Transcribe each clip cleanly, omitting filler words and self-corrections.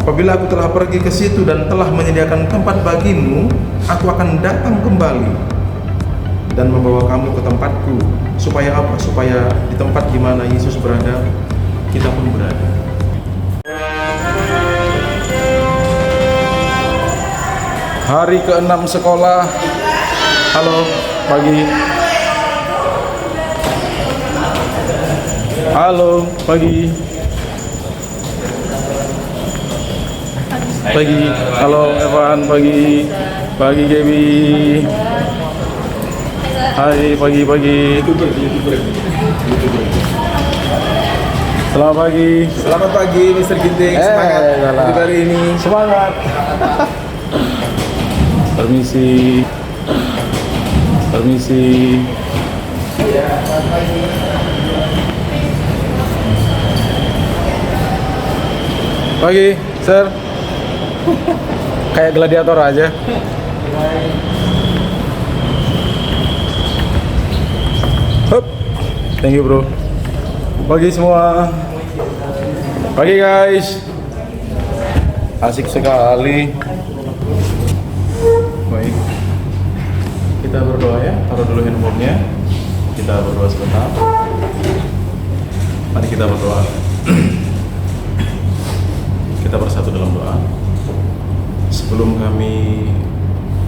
Apabila aku telah pergi ke situ dan telah menyediakan tempat bagimu, aku akan datang kembali dan membawa kamu ke tempatku. Supaya apa? Supaya di tempat di mana Yesus berada, kita pun berada. Hari ke-6 sekolah. Halo, pagi. Halo, pagi. Pagi. Halo, Evan, pagi. Pagi, Gaby. Hai, pagi. Selamat pagi. Selamat pagi, Mr. Ginting. Semangat di hari ini. Semangat. Permisi. Pagi, sir. Kayak gladiator aja. Hup. Thank you, bro. Pagi semua. Pagi, guys. Asik sekali. Baik. Kita berdoa ya. Taruh dulu handphonenya. Kita berdoa sebentar. Mari kita berdoa. Kita bersatu dalam doa. Sebelum kami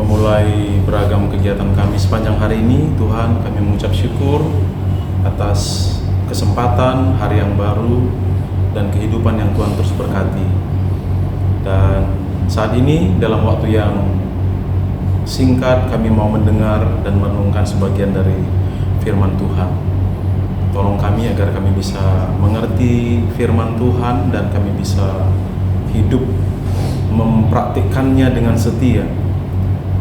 memulai beragam kegiatan kami sepanjang hari ini, Tuhan, kami mengucap syukur atas kesempatan hari yang baru dan kehidupan yang Tuhan terus berkati. Dan saat ini dalam waktu yang singkat kami mau mendengar dan merenungkan sebagian dari firman Tuhan. Tolong kami agar kami bisa mengerti firman Tuhan dan kami bisa hidup mempraktikkannya dengan setia.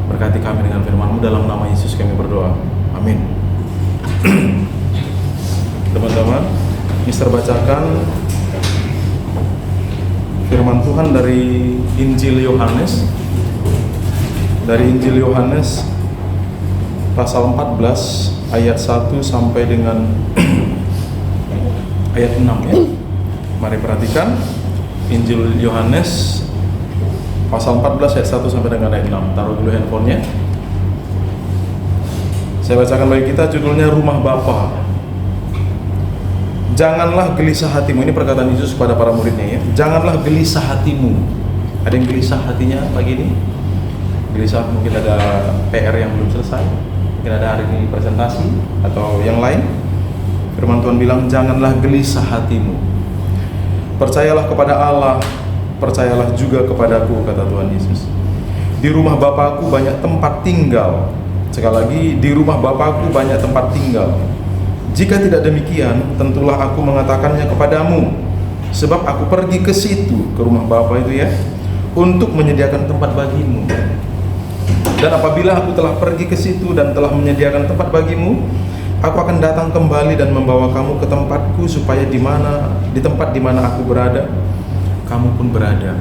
Berkati kami dengan firman-Mu, dalam nama Yesus kami berdoa. Amin. Teman-teman, Mister bacakan firman Tuhan dari Injil Yohanes. Dari Injil Yohanes pasal 14 ayat 1 sampai dengan ayat 6 ya. Mari perhatikan Injil Yohanes pasal 14 ayat 1 sampai dengan ayat 6. Taruh dulu handphonenya. Saya bacakan bagi kita, judulnya Rumah Bapa. Janganlah gelisah hatimu. Ini perkataan Yesus kepada para muridnya ya. Janganlah gelisah hatimu. Ada yang gelisah hatinya pagi ini? Gelisah, mungkin ada PR yang belum selesai, mungkin ada hari ini presentasi atau yang lain. Firman Tuhan bilang, janganlah gelisah hatimu. Percayalah kepada Allah, percayalah juga kepadaku, kata Tuhan Yesus. Di rumah Bapakku banyak tempat tinggal. Sekali lagi, di rumah Bapakku banyak tempat tinggal. Jika tidak demikian, tentulah aku mengatakannya kepadamu. Sebab aku pergi ke situ, ke rumah Bapa itu ya, untuk menyediakan tempat bagimu. Dan apabila aku telah pergi ke situ dan telah menyediakan tempat bagimu, aku akan datang kembali dan membawa kamu ke tempatku, supaya di tempat di mana aku berada, kamu pun berada.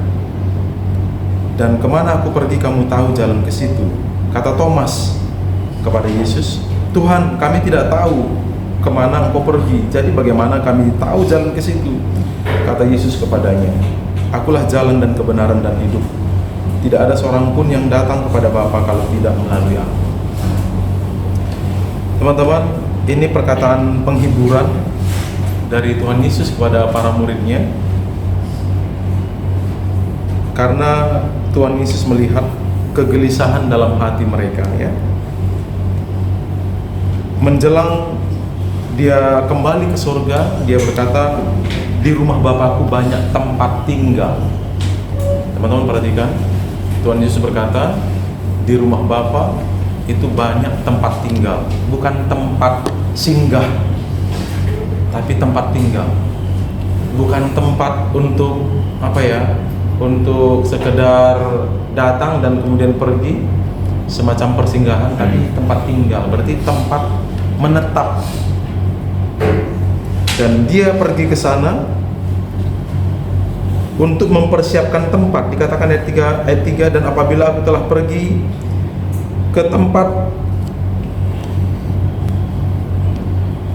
Dan kemana aku pergi, kamu tahu jalan ke situ. Kata Thomas kepada Yesus, Tuhan, kami tidak tahu kemana engkau pergi, jadi bagaimana kami tahu jalan ke situ? Kata Yesus kepadanya, akulah jalan dan kebenaran dan hidup. Tidak ada seorang pun yang datang kepada Bapa kalau tidak melalui aku. Teman-teman, ini perkataan penghiburan dari Tuhan Yesus kepada para muridnya, karena Tuhan Yesus melihat kegelisahan dalam hati mereka ya. Menjelang dia kembali ke surga, dia berkata, di rumah Bapakku banyak tempat tinggal. Teman-teman perhatikan, Tuhan Yesus berkata, di rumah Bapa itu banyak tempat tinggal, bukan tempat singgah, tapi tempat tinggal. Bukan tempat untuk untuk sekedar datang dan kemudian pergi, semacam persinggahan, tapi tempat tinggal, berarti tempat menetap. Dan dia pergi ke sana untuk mempersiapkan tempat. Dikatakan ayat 3, dan apabila aku telah pergi ke tempat,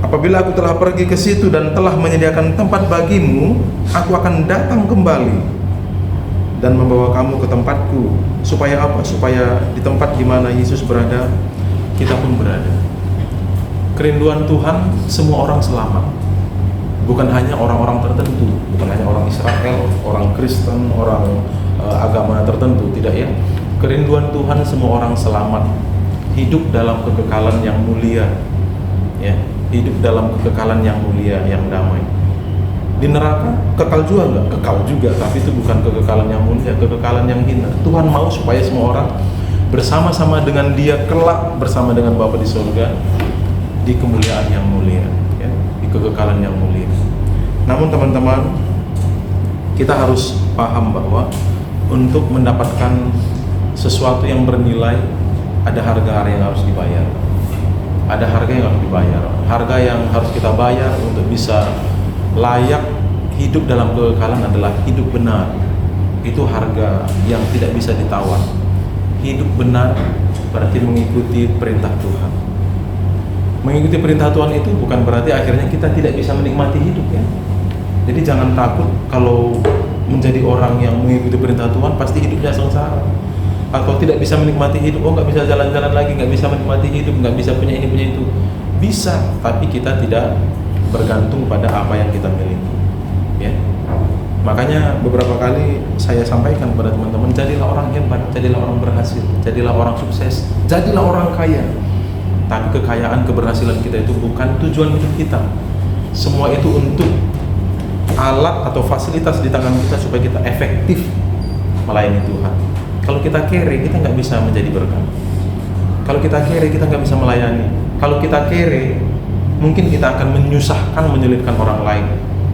apabila aku telah pergi ke situ dan telah menyediakan tempat bagimu, aku akan datang kembali dan membawa kamu ke tempatku. Supaya apa? Supaya di tempat di mana Yesus berada, kita pun berada. Kerinduan Tuhan, semua orang selamat. Bukan hanya orang-orang tertentu, bukan hanya orang Israel, orang Kristen, orang agama tertentu, tidak ya. Kerinduan Tuhan semua orang selamat, hidup dalam kekekalan yang mulia, ya, hidup dalam kekekalan yang mulia, yang damai. Di neraka kekal juga enggak? Kekal juga, tapi itu bukan kekekalan yang mulia, kekekalan yang hina. Tuhan mau supaya semua orang bersama-sama dengan Dia kelak bersama dengan Bapa di surga di kemuliaan yang mulia, ya, di kekekalan yang mulia. Namun teman-teman, kita harus paham bahwa untuk mendapatkan sesuatu yang bernilai, ada harga yang harus dibayar. Ada harga yang harus dibayar. Harga yang harus kita bayar untuk bisa layak hidup dalam kekekalan adalah hidup benar. Itu harga yang tidak bisa ditawar. Hidup benar berarti mengikuti perintah Tuhan. Mengikuti perintah Tuhan itu bukan berarti akhirnya kita tidak bisa menikmati hidup, ya. Jadi jangan takut kalau menjadi orang yang mengikuti perintah Tuhan pasti hidupnya sengsara, atau tidak bisa menikmati hidup. Oh, nggak bisa jalan-jalan lagi, nggak bisa menikmati hidup, nggak bisa punya ini punya itu. Bisa, tapi kita tidak bergantung pada apa yang kita miliki, ya. Makanya beberapa kali saya sampaikan kepada teman-teman, jadilah orang hebat, jadilah orang berhasil, jadilah orang sukses, jadilah orang kaya. Tapi kekayaan, keberhasilan kita itu bukan tujuan hidup kita. Semua itu untuk alat atau fasilitas di tangan kita supaya kita efektif melayani Tuhan. Kalau kita kere, kita nggak bisa menjadi berkat. Kalau kita kere, kita nggak bisa melayani. Kalau kita kere, mungkin kita akan menyusahkan, menyulitkan orang lain,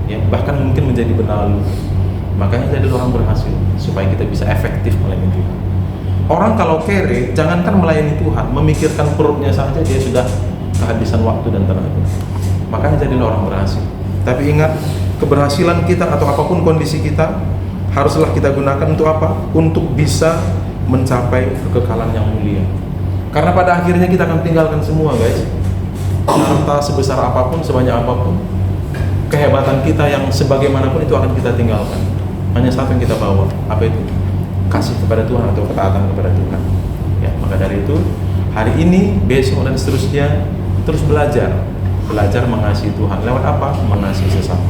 ya, bahkan mungkin menjadi benalu. Makanya jadi orang berhasil supaya kita bisa efektif melayani Tuhan. Orang kalau kere, jangankan melayani Tuhan, memikirkan perutnya saja dia sudah kehabisan waktu dan tenaga. Makanya jadilah orang berhasil. Tapi ingat, keberhasilan kita atau apapun kondisi kita haruslah kita gunakan untuk apa? Untuk bisa mencapai kekekalan yang mulia. Karena pada akhirnya kita akan tinggalkan semua, guys. Harta sebesar apapun, sebanyak apapun, kehebatan kita yang sebagaimanapun itu akan kita tinggalkan. Hanya satu yang kita bawa, apa itu? Kasih kepada Tuhan atau ketaatan kepada Tuhan. Ya, maka dari itu hari ini, besok dan seterusnya terus belajar mengasihi Tuhan. Lewat apa? Mengasihi sesama.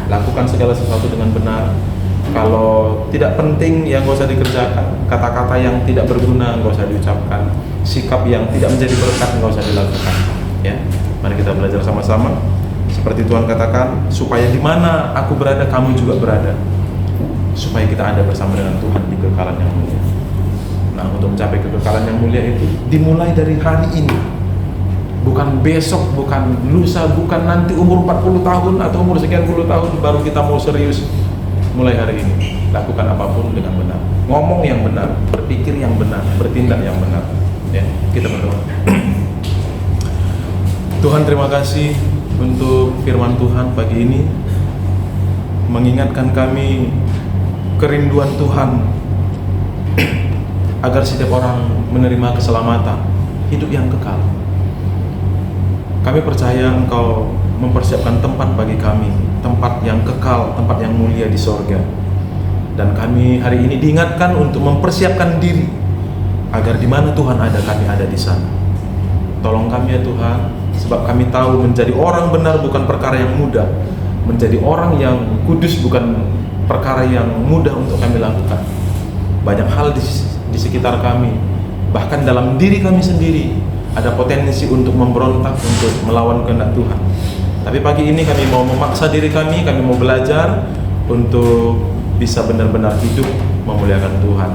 Lakukan segala sesuatu dengan benar. Kalau tidak penting, ya nggak usah dikerjakan. Kata-kata yang tidak berguna nggak usah diucapkan. Sikap yang tidak menjadi berkat nggak usah dilakukan. Ya, mari kita belajar sama-sama. Seperti Tuhan katakan, supaya di mana aku berada, kamu juga berada. Supaya kita ada bersama dengan Tuhan di kekekalan yang mulia. Nah, untuk mencapai kekekalan yang mulia itu dimulai dari hari ini. Bukan besok, bukan lusa, bukan nanti umur 40 tahun atau umur sekian puluh tahun baru kita mau serius. Mulai hari ini, lakukan apapun dengan benar. Ngomong yang benar, berpikir yang benar, bertindak yang benar. Ya, kita berdoa. Tuhan, terima kasih untuk firman Tuhan pagi ini, mengingatkan kami kerinduan Tuhan agar setiap orang menerima keselamatan, hidup yang kekal. Kami percaya Engkau mempersiapkan tempat bagi kami, tempat yang kekal, tempat yang mulia di sorga. Dan kami hari ini diingatkan untuk mempersiapkan diri agar di mana Tuhan ada, kami ada di sana. Tolong kami ya Tuhan, sebab kami tahu menjadi orang benar bukan perkara yang mudah, menjadi orang yang kudus bukan perkara yang mudah untuk kami lakukan. Banyak hal di sekitar kami, bahkan dalam diri kami sendiri, ada potensi untuk memberontak, untuk melawan kehendak Tuhan. Tapi pagi ini kami mau memaksa diri kami mau belajar untuk bisa benar-benar hidup memuliakan Tuhan.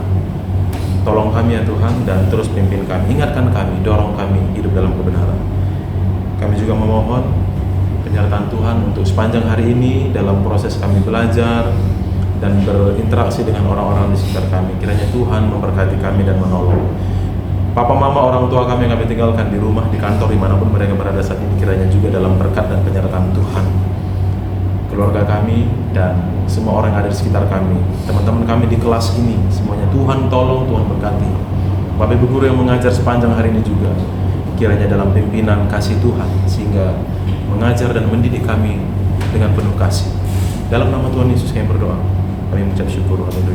Tolong kami ya Tuhan, dan terus pimpin kami, ingatkan kami, dorong kami hidup dalam kebenaran. Kami juga memohon penyertaan Tuhan untuk sepanjang hari ini dalam proses kami belajar dan berinteraksi dengan orang-orang di sekitar kami. Kiranya Tuhan memberkati kami dan menolong. Papa mama orang tua kami yang kami tinggalkan di rumah, di kantor, dimanapun mereka berada saat ini, kiranya juga dalam berkat dan penyertaan Tuhan. Keluarga kami dan semua orang yang ada di sekitar kami, teman-teman kami di kelas ini, semuanya Tuhan tolong, Tuhan berkati. Bapak Ibu guru yang mengajar sepanjang hari ini juga, kiranya dalam pimpinan kasih Tuhan, sehingga mengajar dan mendidik kami dengan penuh kasih. Dalam nama Tuhan Yesus kami berdoa, kami mengucap syukur. Haleluya.